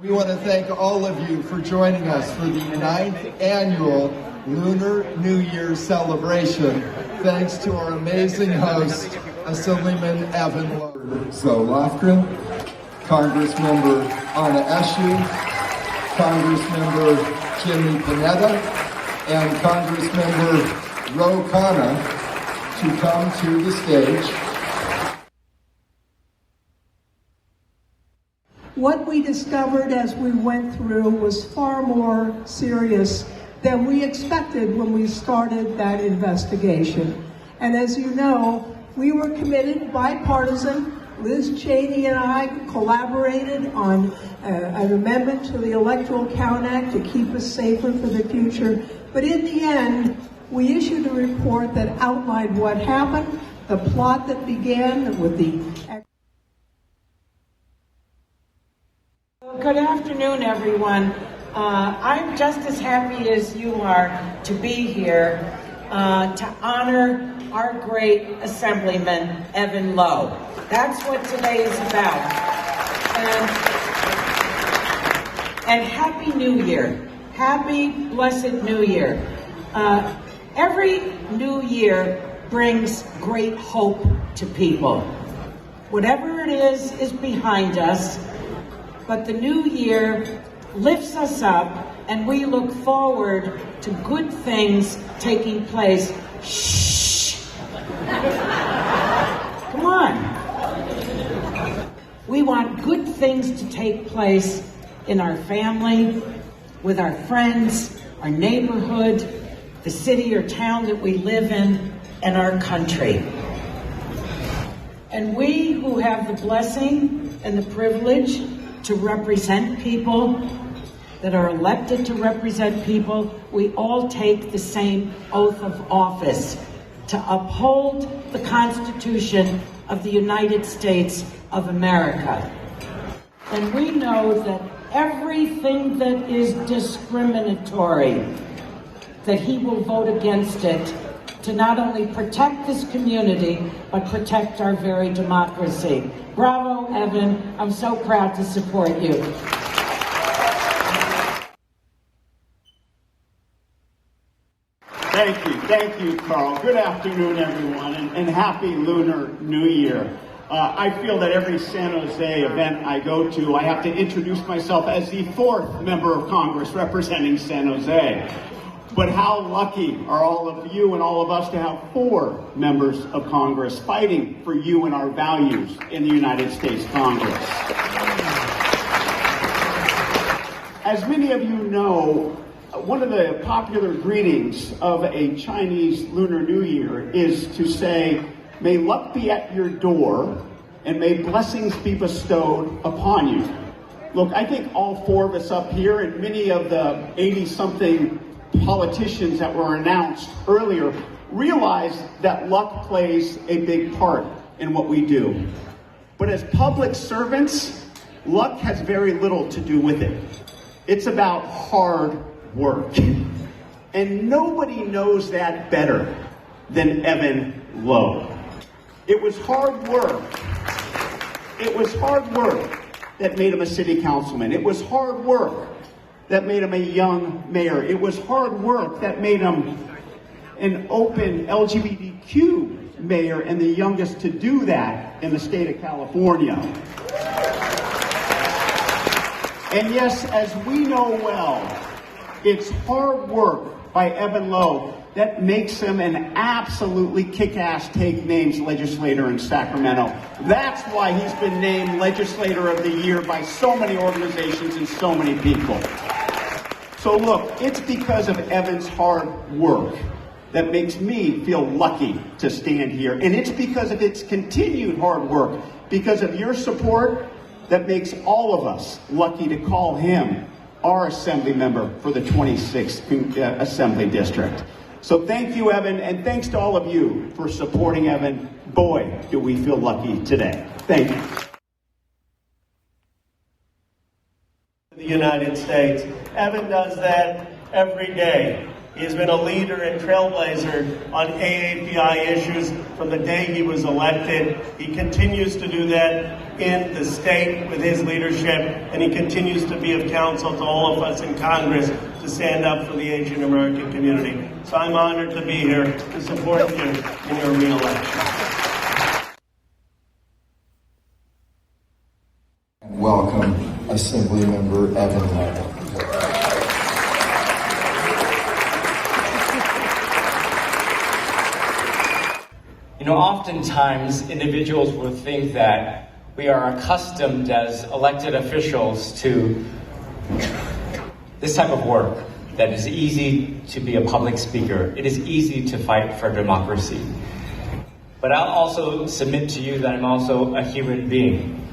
We want to thank all of you for joining us for the 9th annual Lunar New Year celebration. Thanks to our amazing host, Assemblyman Evan Lowe. So Lofgren, Congressmember Anna Eshoo, Congressmember Jimmy Panetta, and Congressmember Ro Khanna to come to the stage. What we discovered as we went through was far more serious than we expected when we started that investigation. And as you know, we were committed, bipartisan. Liz Cheney and I collaborated on an amendment to the Electoral Count Act to keep us safer for the future. But in the end, we issued a report that outlined what happened, the plot that began with the... Good afternoon, everyone. I'm just as happy as you are to be here to honor our great Assemblyman, Evan Lowe. That's what today is about. And Happy New Year. Happy, blessed New Year. Every new year brings great hope to people. Whatever it is behind us. But the new year lifts us up, and we look forward to good things taking place. Shh! Come on. We want good things to take place in our family, with our friends, our neighborhood, the city or town that we live in, and our country. And we who have the blessing and the privilege to represent people, that are elected to represent people, we all take the same oath of office to uphold the Constitution of the United States of America. And we know that everything that is discriminatory, that he will vote against it to not only protect this community, but protect our very democracy. Bravo, Evan. I'm so proud to support you. Thank you, Carl. Good afternoon, everyone, and happy Lunar New Year. I feel that every San Jose event I go to, I have to introduce myself as the 4th member of Congress representing San Jose. But how lucky are all of you and all of us to have 4 members of Congress fighting for you and our values in the United States Congress. As many of you know, one of the popular greetings of a Chinese Lunar New Year is to say, may luck be at your door and may blessings be bestowed upon you. Look, I think all 4 of us up here and many of the 80-something politicians that were announced earlier realize that luck plays a big part in what we do. But as public servants, luck has very little to do with it. It's about hard work. And nobody knows that better than Evan Lowe. It was hard work. It was hard work that made him a city councilman. It was hard work that made him a young mayor. It was hard work that made him an open LGBTQ mayor and the youngest to do that in the state of California. And yes, as we know well, it's hard work by Evan Lowe that makes him an absolutely kick-ass take names legislator in Sacramento. That's why he's been named Legislator of the Year by so many organizations and so many people. So look, it's because of Evan's hard work that makes me feel lucky to stand here. And it's because of its continued hard work, because of your support, that makes all of us lucky to call him our Assembly member for the 26th Assembly District. So thank you, Evan, and thanks to all of you for supporting Evan. Boy, do we feel lucky today. Thank you. The United States. Evan does that every day. He has been a leader and trailblazer on AAPI issues from the day he was elected. He continues to do that in the state with his leadership, and he continues to be of counsel to all of us in Congress to stand up for the Asian American community. So I'm honored to be here to support you in your re-election. Welcome, Assemblymember Evan Lowe. You know, oftentimes individuals will think that we are accustomed as elected officials to this type of work, that it's easy to be a public speaker. It is easy to fight for democracy. But I'll also submit to you that I'm also a human being,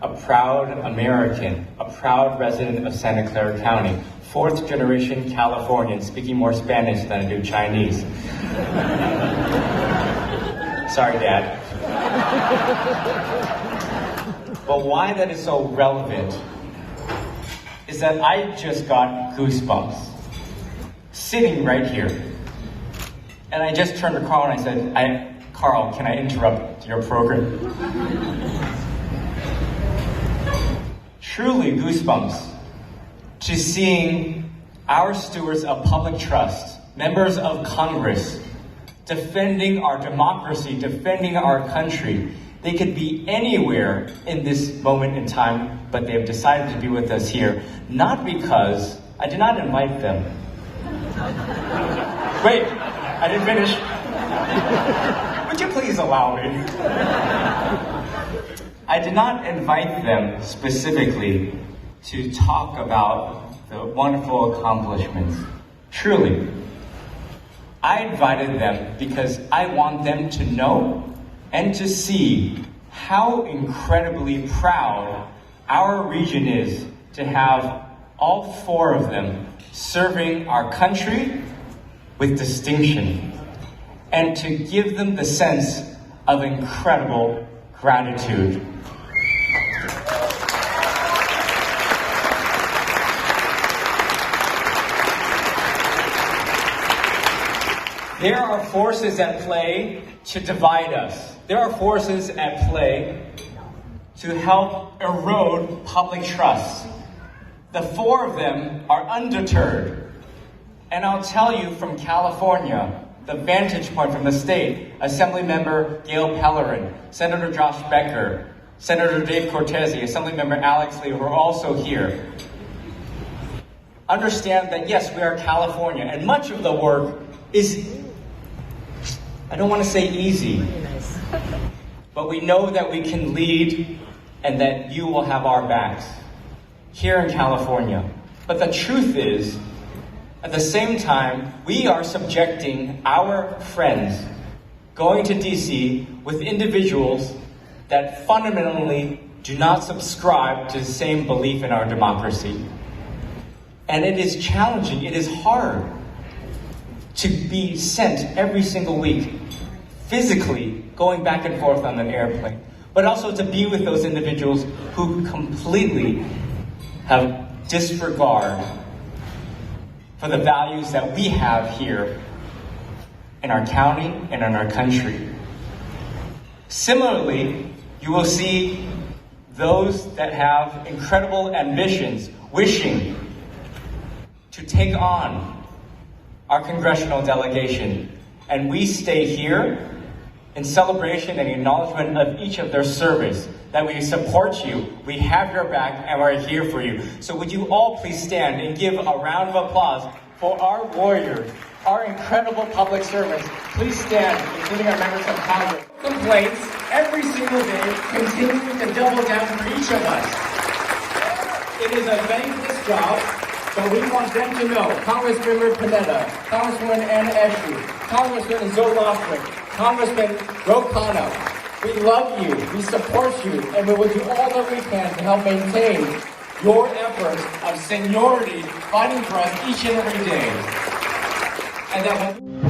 a proud American, a proud resident of Santa Clara County, fourth generation Californian, speaking more Spanish than I do Chinese. Sorry, Dad. But why that is so relevant is that I just got goosebumps sitting right here. And I just turned to Carl and I said, Carl, can I interrupt your program? Truly goosebumps to seeing our stewards of public trust, members of Congress, defending our democracy, defending our country. They could be anywhere in this moment in time, but they have decided to be with us here, not because I did not invite them. Wait, I didn't finish. Would you please allow me? I did not invite them specifically to talk about the wonderful accomplishments. Truly, I invited them because I want them to know and to see how incredibly proud our region is to have all four of them serving our country with distinction, and to give them the sense of incredible gratitude. There are forces at play to divide us. There are forces at play to help erode public trust. The four of them are undeterred. And I'll tell you from California, the vantage point from the state, Assemblymember Gail Pellerin, Senator Josh Becker, Senator Dave Cortese, Assemblymember Alex Lee, who are also here, understand that yes, we are California, and much of the work is, I don't want to say easy, but we know that we can lead and that you will have our backs here in California. But the truth is, at the same time, we are subjecting our friends going to DC with individuals that fundamentally do not subscribe to the same belief in our democracy. And it is challenging, it is hard to be sent every single week, physically going back and forth on an airplane, but also to be with those individuals who completely have disregard for the values that we have here in our county and in our country. Similarly, you will see those that have incredible ambitions, wishing to take on our congressional delegation. And we stay here in celebration and acknowledgement of each of their service, that we support you, we have your back, and we're here for you. So would you all please stand and give a round of applause for our warriors, our incredible public servants. Please stand, including our members of Congress. Complaints every single day, continuing to double down for each of us. It is a thankless job, but we want them to know, Congressmember Panetta, Congresswoman Anna Eshoo, Congressman Zoe Lofgren, Congressman Ro Khanna, we love you, we support you, and we will do all that we can to help maintain your efforts of seniority, fighting for us each and every day. And that will